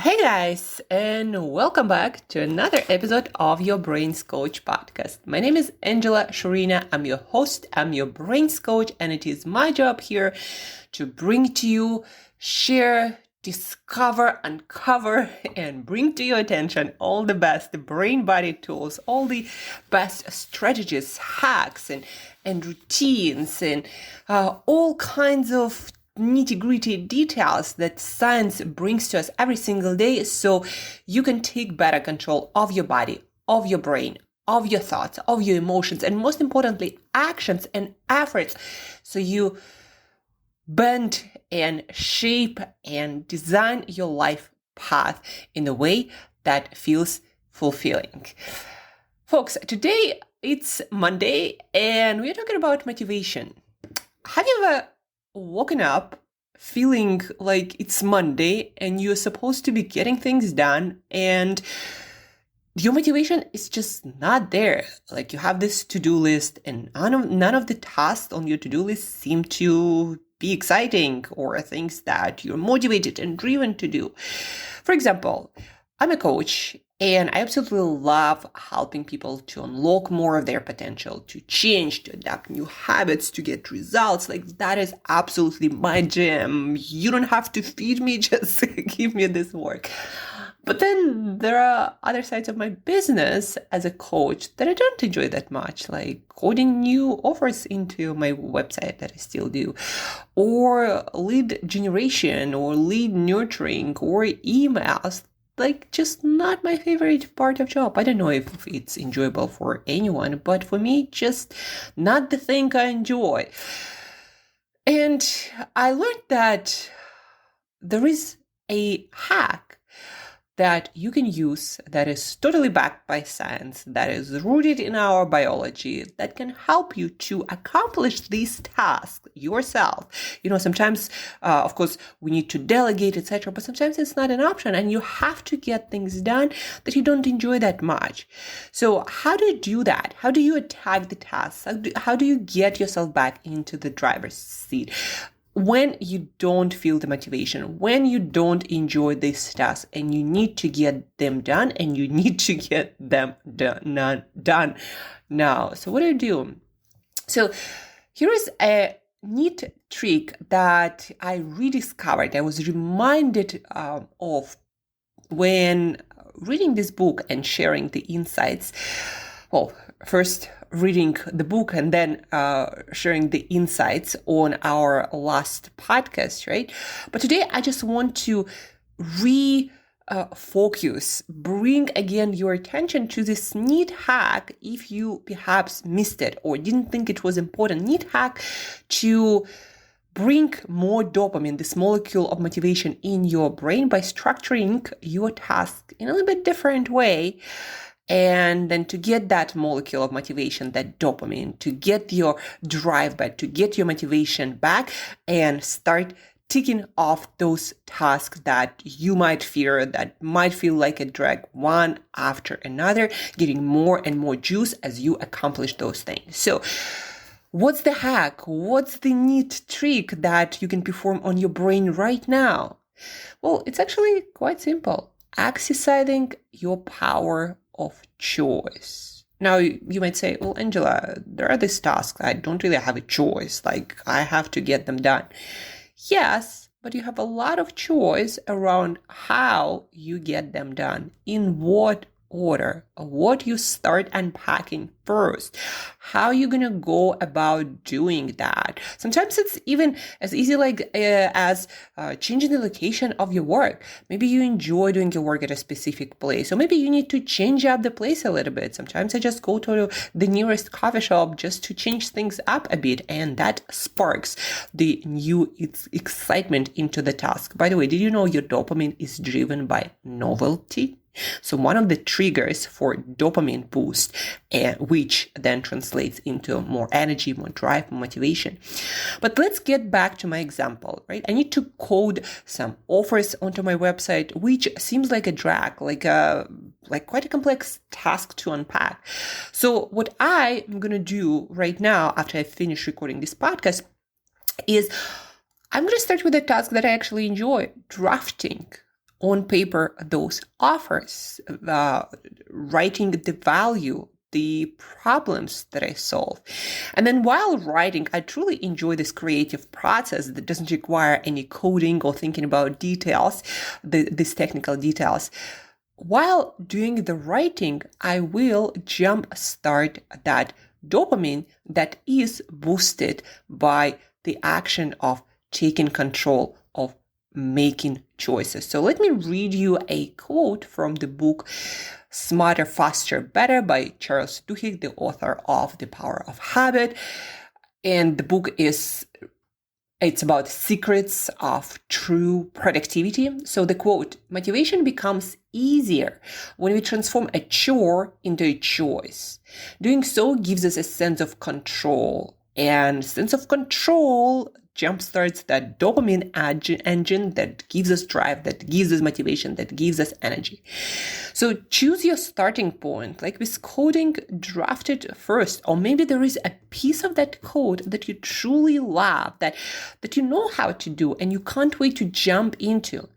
Hey guys, and welcome back to another episode of your Brains Coach podcast. My name is Angela Shurina. I'm your host, I'm your Brains Coach, and it is my job here to bring to you, share, discover, uncover, and bring to your attention all the best brain body tools, all the best strategies, hacks, and routines, and all kinds of nitty-gritty details that science brings to us every single day so you can take better control of your body, of your brain, of your thoughts, of your emotions, and most importantly, actions and efforts so you bend and shape and design your life path in a way that feels fulfilling. Folks, today it's Monday and we're talking about motivation. Have you ever woken up feeling like it's Monday and you're supposed to be getting things done and your motivation is just not there? Like you have this to-do list and none of the tasks on your to-do list seem to be exciting or things that you're motivated and driven to do. For example, I'm a coach and I absolutely love helping people to unlock more of their potential, to change, to adapt new habits, to get results. Like that is absolutely my jam. You don't have to feed me, just give me this work. But then there are other sides of my business as a coach that I don't enjoy that much, like coding new offers into my website that I still do, or lead generation, or lead nurturing, or emails. Like just not my favorite part of job. I don't know if it's enjoyable for anyone, but for me, just not the thing I enjoy. And I learned that there is a hack that you can use that is totally backed by science, that is rooted in our biology, that can help you to accomplish these tasks yourself. You know, sometimes, of course, we need to delegate, etc., but sometimes it's not an option and you have to get things done that you don't enjoy that much. So how do you do that? How do you attack the tasks? How do you get yourself back into the driver's seat? When you don't feel the motivation, when you don't enjoy these tasks and you need to get them done and you need to get them done now. So what do you do? So here is a neat trick that I rediscovered. I was reminded of when reading this book and sharing the insights. Well, first reading the book and then sharing the insights on our last podcast, right? But today I just want to focus, bring again your attention to this neat hack if you perhaps missed it or didn't think it was important. Neat hack to bring more dopamine, this molecule of motivation in your brain by structuring your task in a little bit different way. And then to get that molecule of motivation, that dopamine, to get your drive back, to get your motivation back and start ticking off those tasks that you might fear, that might feel like a drag, one after another, getting more and more juice as you accomplish those things. So what's the hack? What's the neat trick that you can perform on your brain right now? Well, it's actually quite simple. Exercising your power of choice. Now, you might say, well, Angela, there are these tasks. I don't really have a choice. Like, I have to get them done. Yes, but you have a lot of choice around how you get them done, in what order, what you start unpacking first, how you're going to go about doing that. Sometimes it's even as easy as changing the location of your work. Maybe you enjoy doing your work at a specific place, or maybe you need to change up the place a little bit. Sometimes I just go to the nearest coffee shop just to change things up a bit, and that sparks the new excitement into the task. By the way, did you know your dopamine is driven by novelty? So one of the triggers for dopamine boost, which then translates into more energy, more drive, more motivation. But let's get back to my example, right? I need to code some offers onto my website, which seems like a drag, like quite a complex task to unpack. So what I am going to do right now, after I finish recording this podcast, is I'm going to start with a task that I actually enjoy, drafting on paper those offers, writing the value, the problems that I solve. And then while writing, I truly enjoy this creative process that doesn't require any coding or thinking about details, these technical details. While doing the writing, I will jumpstart that dopamine that is boosted by the action of taking control of making choices. So let me read you a quote from the book Smarter, Faster, Better by Charles Duhigg, the author of The Power of Habit. And the book it's about secrets of true productivity. So the quote, motivation becomes easier when we transform a chore into a choice. Doing so gives us a sense of control, and sense of control jumpstarts that dopamine engine that gives us drive, that gives us motivation, that gives us energy. So choose your starting point, like with coding, draft it first. Or maybe there is a piece of that code that you truly love, that you know how to do, and you can't wait to jump into.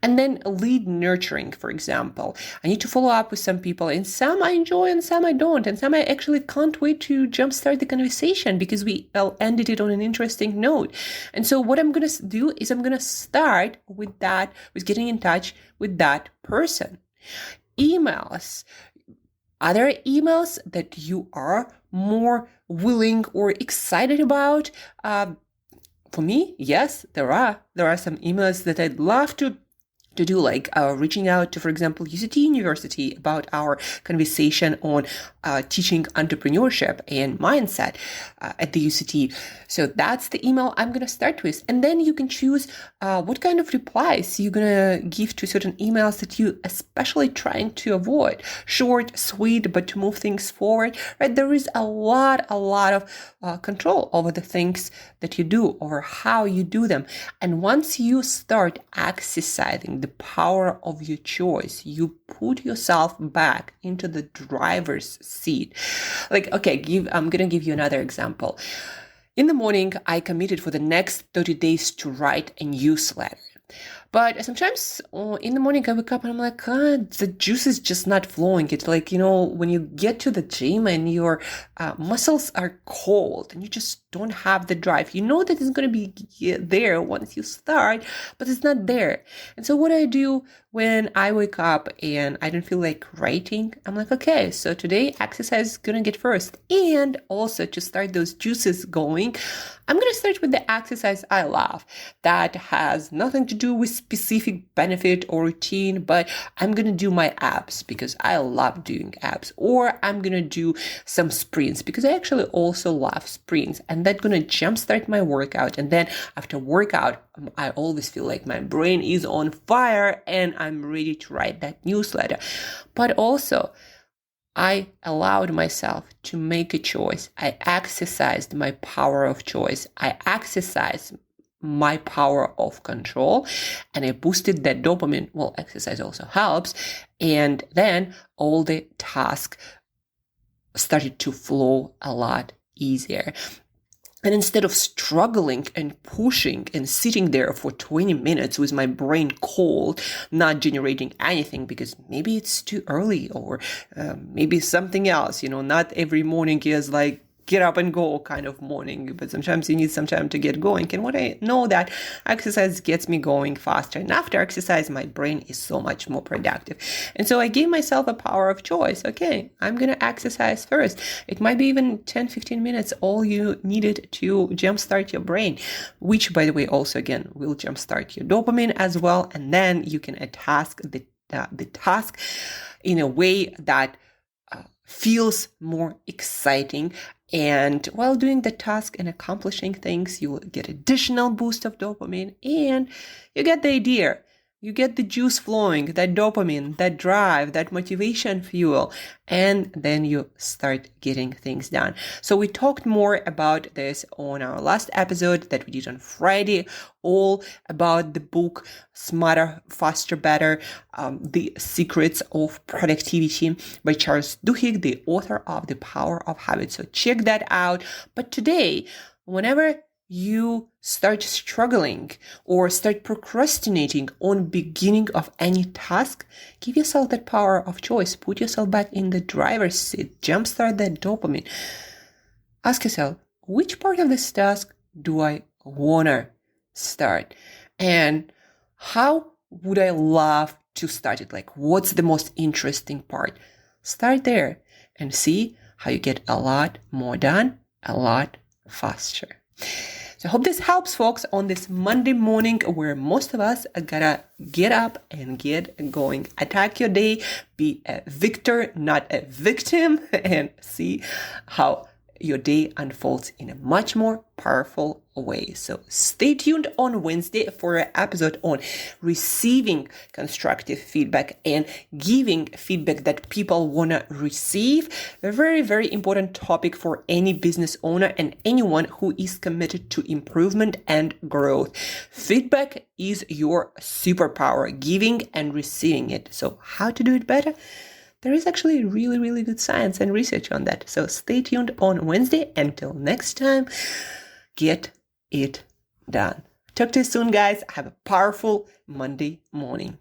And then lead nurturing, for example. I need to follow up with some people, and some I enjoy and some I don't. And some I actually can't wait to jumpstart the conversation because we ended it on an interesting note. And so what I'm going to do is I'm going to start with getting in touch with that person. Emails. Are there emails that you are more willing or excited about? For me, yes, there are. There are some emails that I'd love to do, like reaching out to, for example, UCT University about our conversation on teaching entrepreneurship and mindset at the UCT. So that's the email I'm going to start with. And then you can choose what kind of replies you're going to give to certain emails that you especially trying to avoid. Short, sweet, but to move things forward, right? There is a lot of control over the things that you do, over how you do them. And once you start exercising the power of your choice, you put yourself back into the driver's seat. Like, okay, I'm going to give you another example. In the morning, I committed for the next 30 days to write a newsletter. But sometimes in the morning I wake up and I'm like, the juice is just not flowing. It's like, when you get to the gym and your muscles are cold and you just don't have the drive. You know that it's going to be there once you start, but it's not there. And so what I do when I wake up and I don't feel like writing, I'm like, okay, so today exercise is going to get first. And also to start those juices going, I'm going to start with the exercise I love that has nothing to do with specific benefit or routine, but I'm going to do my abs because I love doing abs, or I'm going to do some sprints because I actually also love sprints, and that's going to jumpstart my workout. And then after workout, I always feel like my brain is on fire and I'm ready to write that newsletter. But also, I allowed myself to make a choice. I exercised my power of choice. I exercised my power of control, and I boosted that dopamine. Well, exercise also helps. And then all the tasks started to flow a lot easier. And instead of struggling and pushing and sitting there for 20 minutes with my brain cold, not generating anything because maybe it's too early or maybe something else, not every morning is like get up and go kind of morning, but sometimes you need some time to get going. And what I know that exercise gets me going faster. And after exercise, my brain is so much more productive. And so I gave myself a power of choice. Okay, I'm going to exercise first. It might be even 10, 15 minutes, all you needed to jumpstart your brain, which by the way, also again, will jumpstart your dopamine as well. And then you can task the task in a way that feels more exciting. And while doing the task and accomplishing things, you will get additional boost of dopamine, and you get the idea. You get the juice flowing, that dopamine, that drive, that motivation fuel, and then you start getting things done. So we talked more about this on our last episode that we did on Friday, all about the book Smarter, Faster, Better, The Secrets of Productivity by Charles Duhigg, the author of The Power of Habit. So check that out. But today, whenever you start struggling or start procrastinating on beginning of any task, give yourself that power of choice. Put yourself back in the driver's seat. Jumpstart that dopamine. Ask yourself, which part of this task do I want to start? And how would I love to start it? Like, what's the most interesting part? Start there and see how you get a lot more done a lot faster. So I hope this helps, folks, on this Monday morning where most of us gotta get up and get going. Attack your day, be a victor, not a victim, and see how your day unfolds in a much more powerful way. So stay tuned on Wednesday for an episode on receiving constructive feedback and giving feedback that people want to receive. A very, very important topic for any business owner and anyone who is committed to improvement and growth. Feedback is your superpower, giving and receiving it. So how to do it better? There is actually really, really good science and research on that. So stay tuned on Wednesday. Until next time, get it done. Talk to you soon, guys. Have a powerful Monday morning.